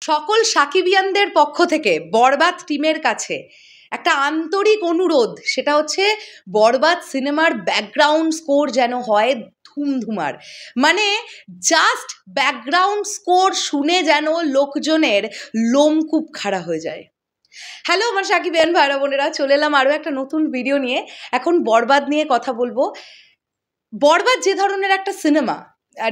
সকল সাকিবিয়ানদের পক্ষ থেকে বরবাদ টিমের কাছে একটা আন্তরিক অনুরোধ, সেটা হচ্ছে বরবাদ সিনেমার ব্যাকগ্রাউন্ড স্কোর যেন হয় ধুমধুমার। মানে জাস্ট ব্যাকগ্রাউন্ড স্কোর শুনে যেন লোকজনের লোমকূপ খাড়া হয়ে যায়। হ্যালো আমার সাকিবিয়ান ভাইরা বোনেরা, চলে এলাম আরও একটা নতুন ভিডিও নিয়ে। এখন বরবাদ নিয়ে কথা বলবো। বরবাদ যে ধরনের একটা সিনেমা,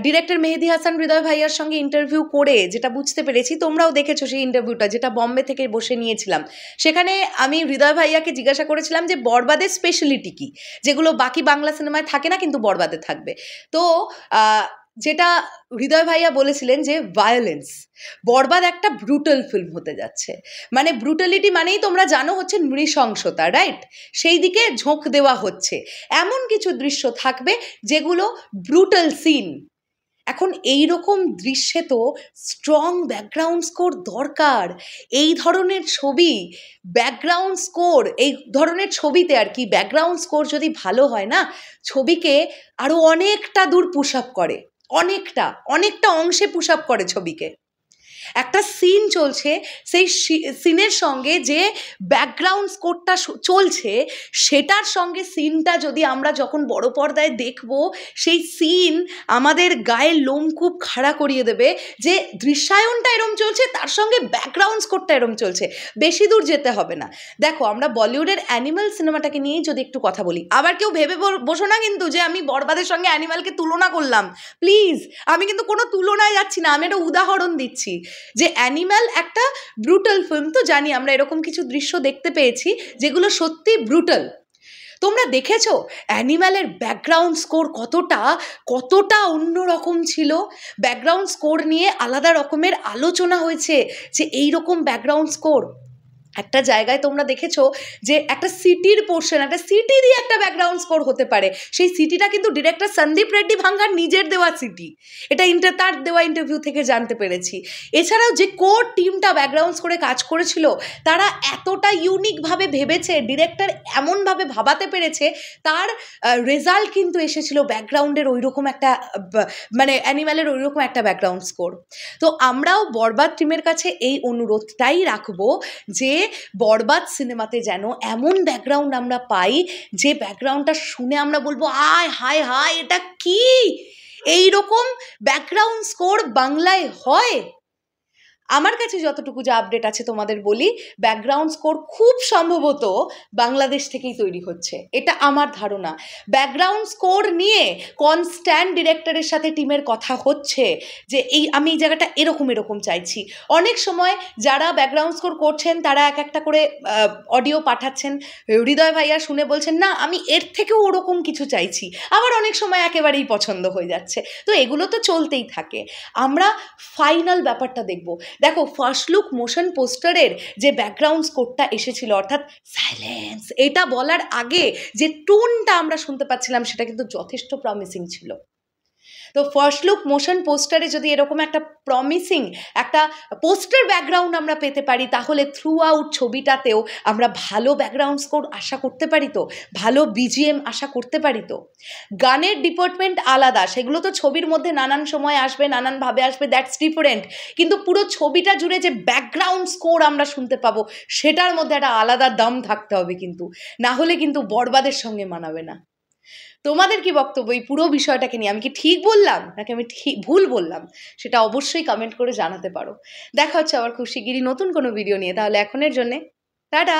ডিরেক্টর মেহেদী হাসান হৃদয় ভাইয়ার সঙ্গে ইন্টারভিউ করে যেটা বুঝতে পেরেছি, তোমরাও দেখেছো সেই ইন্টারভিউটা, যেটা বম্বে থেকে বসে নিয়েছিলাম। সেখানে আমি হৃদয় ভাইয়াকে জিজ্ঞাসা করেছিলাম যে বরবাদের স্পেশালিটি কী, যেগুলো বাকি বাংলা সিনেমায় থাকে না কিন্তু বরবাদে থাকবে। তো যেটা হৃদয় ভাইয়া বলেছিলেন যে ভায়োলেন্স, বরবাদ একটা ব্রুটাল ফিল্ম হতে যাচ্ছে। মানে ব্রুটালিটি মানেই তোমরা জানো হচ্ছে নৃশংসতা, রাইট? সেই দিকে ঝোঁক দেওয়া হচ্ছে। এমন কিছু দৃশ্য থাকবে যেগুলো ব্রুটাল সিন। এখন এই রকম দৃশ্যে তো স্ট্রং ব্যাকগ্রাউন্ড স্কোর দরকার। এই ধরনের ছবি, ব্যাকগ্রাউন্ড স্কোর, এই ধরনের ছবিতে আর কি ব্যাকগ্রাউন্ড স্কোর যদি ভালো হয় না, ছবিকে আরও অনেকটা দূর পুশ আপ করে, অনেকটা অংশে পুশ আপ করে ছবিকে। একটা সিন চলছে, সেই সিনের সঙ্গে যে ব্যাকগ্রাউন্ড স্কোরটা চলছে সেটার সঙ্গে সিনটা যদি আমরা যখন বড় পর্দায় দেখব, সেই সিন আমাদের গায়ের লোমকূপ খাড়া করিয়ে দেবে যে দৃশ্যায়নটা এরম চলছে, তার সঙ্গে ব্যাকগ্রাউন্ড স্কোরটা এরম চলছে। বেশি দূর যেতে হবে না। দেখো, আমরা বলিউডের অ্যানিমাল সিনেমাটাকে নিয়েই যদি একটু কথা বলি, আবার কেউ ভেবে বসো না কিন্তু যে আমি বরবাদের সঙ্গে অ্যানিমালকে তুলনা করলাম। প্লিজ, আমি কিন্তু কোনো তুলনায় যাচ্ছি না, আমি একটা উদাহরণ দিচ্ছি যে অ্যানিমাল একটা ব্রুটাল ফিল্ম। তো জানি আমরা এরকম কিছু দৃশ্য দেখতে পেয়েছি যেগুলো সত্যি ব্রুটাল। তোমরা দেখেছো অ্যানিমালের ব্যাকগ্রাউন্ড স্কোর কতটা অন্যরকম ছিল। ব্যাকগ্রাউন্ড স্কোর নিয়ে আলাদা রকমের আলোচনা হয়েছে যে এই রকম ব্যাকগ্রাউন্ড স্কোর। একটা জায়গায় তোমরা দেখেছো যে একটা সিটির পোর্শন, একটা সিটি দিয়ে একটা ব্যাকগ্রাউন্ড স্কোর হতে পারে। সেই সিটিটা কিন্তু ডিরেক্টর সন্দীপ রেড্ডি ভাঙ্গার নিজের দেওয়া সিটি। এটা তার দেওয়া ইন্টারভিউ থেকে জানতে পেরেছি। এছাড়াও যে কোর টিমটা ব্যাকগ্রাউন্ড স্কোরে কাজ করেছিল, তারা এতটা ইউনিকভাবে ভেবেছে, ডিরেক্টর এমনভাবে ভাবাতে পেরেছে, তার রেজাল্ট কিন্তু এসেছিল ব্যাকগ্রাউন্ডের ওইরকম একটা, মানে অ্যানিমালের ওইরকম একটা ব্যাকগ্রাউন্ড স্কোর। তো আমরাও বরবাদ টিমের কাছে এই অনুরোধটাই রাখবো যে বরবাদ সিনেমাতে যেন এমন ব্যাকগ্রাউন্ড আমরা পাই যে ব্যাকগ্রাউন্ডটা শুনে আমরা বলবো আয় হায় হায়, এটা কি? এইরকম ব্যাকগ্রাউন্ড স্কোর বাংলায় হয়? আমার কাছে যতটুকু যা আপডেট আছে তোমাদের বলি, ব্যাকগ্রাউন্ড স্কোর খুব সম্ভবত বাংলাদেশ থেকেই তৈরি হচ্ছে, এটা আমার ধারণা। ব্যাকগ্রাউন্ড স্কোর নিয়ে কনস্ট্যান্ট ডিরেক্টরের সাথে টিমের কথা হচ্ছে যে আমি এই জায়গাটা এরকম চাইছি। অনেক সময় যারা ব্যাকগ্রাউন্ড স্কোর করছেন তারা এক একটা করে অডিও পাঠাচ্ছেন, হৃদয় ভাইয়া শুনে বলছেন না আমি এর থেকেও ওরকম কিছু চাইছি। আবার অনেক সময় একেবারেই পছন্দ হয়ে যাচ্ছে। তো এগুলো তো চলতেই থাকে। আমরা ফাইনাল ব্যাপারটা দেখব। দেখো, ফার্স্ট লুক মোশন পোস্টারের যে ব্যাকগ্রাউন্ড স্কোরটা এসেছিল, অর্থাৎ সাইলেন্স, এটা বলার আগে যে টোনটা আমরা শুনতে পাচ্ছিলাম সেটা কিন্তু যথেষ্ট প্রমিসিং ছিল। তো ফার্স্ট লুক মোশন পোস্টারে যদি এরকম একটা প্রমিসিং একটা পোস্টার ব্যাকগ্রাউন্ড আমরা পেতে পারি, তাহলে থ্রু আউট ছবিটাতেও আমরা ভালো ব্যাকগ্রাউন্ড স্কোর আশা করতে পারি, তো ভালো বিজিএম আশা করতে পারি। তো গানের ডিপার্টমেন্ট আলাদা, সেগুলো তো ছবির মধ্যে নানান সময় আসবে, নানানভাবে আসবে, দ্যাটস ডিফারেন্ট। কিন্তু পুরো ছবিটা জুড়ে যে ব্যাকগ্রাউন্ড স্কোর আমরা শুনতে পাবো, সেটার মধ্যে একটা আলাদা দাম থাকতে হবে কিন্তু, না হলে কিন্তু বরবাদের সঙ্গে মানাবে না। তোমাদের কি বক্তব্য এই পুরো বিষয়টাকে নিয়ে? আমি কি ঠিক বললাম নাকি আমি ভুল বললাম, সেটা অবশ্যই কমেন্ট করে জানাতে পারো। দেখা হচ্ছে আবার খুব শিগগিরই নতুন কোনো ভিডিও নিয়ে। তাহলে এখনের জন্যে টাটা।